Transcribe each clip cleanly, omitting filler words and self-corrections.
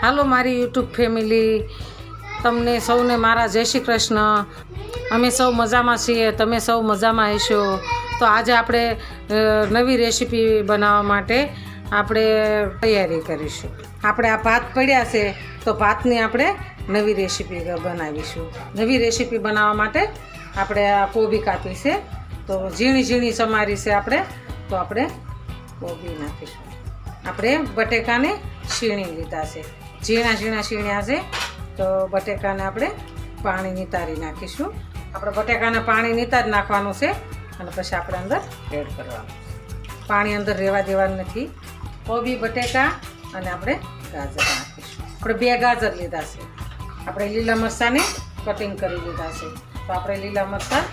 હાલો મારી YouTube family, તમને સૌને મારા જય શ્રી કૃષ્ણ। અમે સૌ મજામાં છીએ, તમે સૌ મજામાં હશો। તો આજે આપણે નવી રેસીપી બનાવવા માટે આપણે તૈયારી કરીશું। આપણે આ ભાત પડ્યા છે તો ભાતની આપણે નવી રેસીપી બનાવીશું। નવી રેસીપી બનાવવા માટે આપણે આ કોબી કાપી છે, તો ઝીણી ઝીણી સમારી છે તો આપણે કોબી નાખીશું। આપણે બટેકાને છીણી લીધા છે, ઝીણા ઝીણા છીણ્યા છે, તો બટેકાને આપણે પાણી નિતારી નાખીશું। આપણે બટેકાને પાણી નિતારી નાખવાનું છે અને પછી આપણે અંદર એડ કરવાનું, પાણી અંદર રહેવા દેવાનું નથી। કોબી, બટેકા અને આપણે ગાજર નાખીશું। આપણે 2 ગાજર લીધા છે, આપણે લીલા મરચાંને કટિંગ કરી લીધા છે, તો આપણે લીલા મરચાં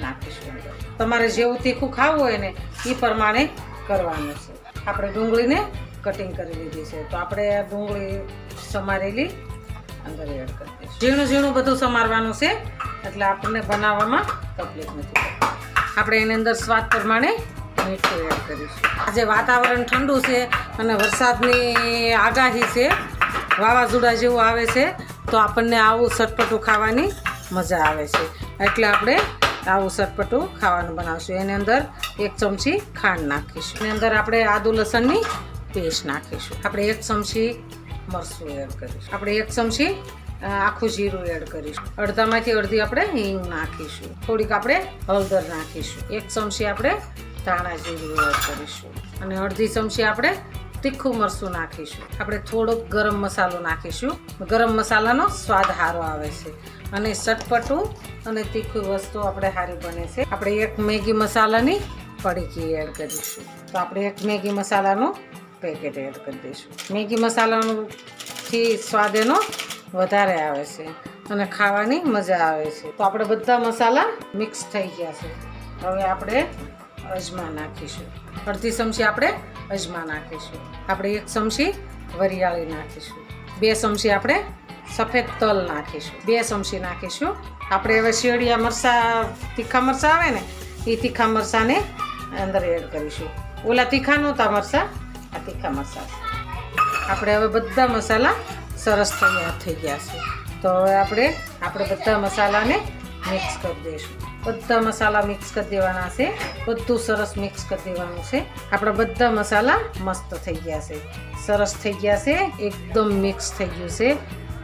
નાખીશું અંદર। તમારે જેવું તીખું ખાવું હોય ને એ પ્રમાણે કરવાનું છે। આપણે ડુંગળીને કટિંગ કરી લીધી છે, તો આપણે આ ડુંગળી સમારેલી અંદર એડ કરી દઈશું। ઝીણું ઝીણું બધું સમારવાનું છે એટલે આપણને બનાવવામાં તકલીફ નથી પડતી। આપણે એની અંદર સ્વાદ પ્રમાણે મીઠું એડ કરીશું। આજે વાતાવરણ ઠંડુ છે અને વરસાદની આગાહી છે, વાવાઝોડા જેવું આવે છે, તો આપણને આવું ચટપટું ખાવાની મજા આવે છે, એટલે આપણે આવું ચટપટું ખાવાનું બનાવશું। એની અંદર 1 ચમચી ખાંડ નાખીશું। એની અંદર આપણે આદુ લસણની પેસ્ટ નાખીશું। આપણે 1 ચમચી મરચું એડ કરીશું। આપણે 1 ચમચી આખું જીરું એડ કરીશું। અડધામાંથી અડધી આપણે હિંગ નાખીશું। થોડીક આપણે હળદર નાખીશું। 1 ચમચી આપણે ધાણા જીરું એડ કરીશું અને અડધી ચમચી આપણે તીખું મરચું નાખીશું। આપણે થોડોક ગરમ મસાલો નાખીશું। ગરમ મસાલાનો સ્વાદ સારો આવે છે અને ચટપટું અને તીખું વસ્તુ આપણે સારી બને છે। આપણે 1 મેગી મસાલાની પડીકી એડ કરીશું, તો આપણે 1 મેગી મસાલાનું પેકેટ એડ કરી દઈશું। મેગી મસાલાથી સ્વાદ એનો વધારે આવે છે અને ખાવાની મજા આવે છે। તો આપણે બધા મસાલા મિક્સ થઈ ગયા છે। હવે આપણે અજમા નાખીશું। અડધી ચમચી આપણે અજમા નાખીશું। આપણે 1 ચમચી વરિયાળી નાખીશું। 2 ચમચી આપણે સફેદ તલ નાખીશું। 2 ચમચી નાખીશું। આપણે હવે શેરડિયા મરચાં, તીખા મરચાં આવે ને એ તીખા મરચાંને અંદર એડ કરીશું। ઓલા તીખા નહોતા મરચાં, આ તીખા મરચાં। આપણે હવે બધા મસાલા સરસ તૈયાર થઈ ગયા છે, તો હવે આપણે બધા મસાલાને મિક્સ કરી દઈશું। બધા મસાલા મિક્સ કરી દેવાના છે, બધું સરસ મિક્સ કરી દેવાનું છે। આપણા બધા મસાલા મસ્ત થઈ ગયા છે, સરસ થઈ ગયા છે, એકદમ મિક્સ થઈ ગયું છે।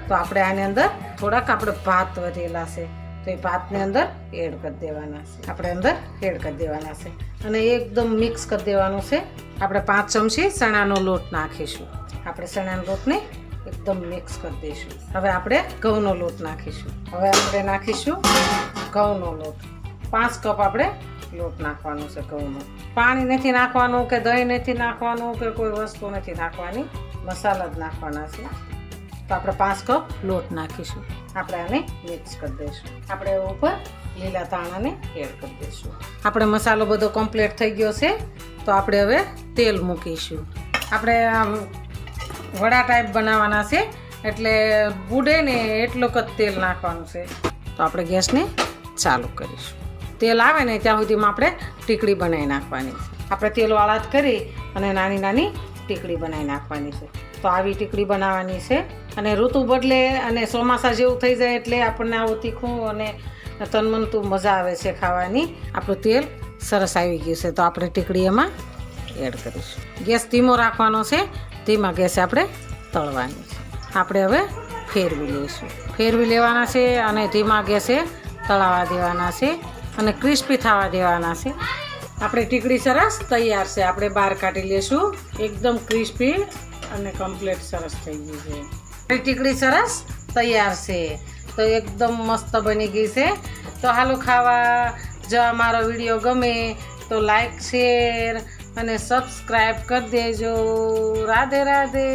તો આપણે આની અંદર થોડાક આપણે ભાત વધેલા છે, તો એ ભાતને અંદર એડ કરી દેવાના છે। આપણે અંદર એડ કરી દેવાના છે અને એકદમ મિક્સ કરી દેવાનું છે। આપણે 5 ચમચી ચણાનો લોટ નાખીશું। આપણે ચણાના લોટને એકદમ મિક્સ કરી દઈશું। હવે આપણે ઘઉંનો લોટ નાખીશું। હવે આપણે નાખીશું ઘઉંનો લોટ, 5 કપ આપણે લોટ નાખવાનો છે ઘઉંનો। પાણી નથી નાખવાનું કે દહીં નથી નાખવાનું કે કોઈ વસ્તુ નથી નાખવાની, મસાલા જ નાખવાના છે। તો આપણે 5 કપ લોટ નાખીશું। આપણે આને મિક્સ કરી દઈશું। આપણે ઉપર લીલા ધાણાને એડ કરી દઈશું। આપણે મસાલો બધો કમ્પ્લીટ થઈ ગયો છે, તો આપણે હવે તેલ મૂકીશું। આપણે વડા ટાઈપ બનાવવાના છે એટલે બુડે ને એટલું જ તેલ નાખવાનું છે। તો આપણે ગેસને ચાલુ કરીશું। તેલ આવે ને ત્યાં સુધીમાં આપણે ટીકડી બનાવી નાખવાની છે। આપણે તેલવાળા જ કરી અને નાની નાની ટીકડી બનાવી નાખવાની છે। તો આવી ટીકડી બનાવવાની છે અને ઋતુ બદલે અને ચોમાસા જેવું થઈ જાય એટલે આપણને આવું તીખું અને તનમનતું મજા આવે છે ખાવાની। આપણું તેલ સરસ આવી ગયું છે, તો આપણે ટીકડી એમાં એડ કરીશું। ગેસ ધીમો રાખવાનો છે, ધીમા ગેસે આપણે તળવાની છે। આપણે હવે ફેરવી લઈશું, ફેરવી લેવાના છે અને ધીમા ગેસે તળાવા દેવાના છે અને ક્રિસ્પી થવા દેવાના છે। આપણે ટીકડી સરસ તૈયાર છે, આપણે બહાર કાઢી લઈશું। એકદમ ક્રિસ્પી અને કમ્પ્લીટ સરસ થઈ ગઈ છે। આપણી ટીકડી સરસ તૈયાર છે, તો એકદમ મસ્ત બની ગઈ છે। તો હાલો ખાવા। જો અમારો વિડીયો ગમે તો લાઈક, શેર અને સબસ્ક્રાઈબ કરી દેજો। રાધે રાધે।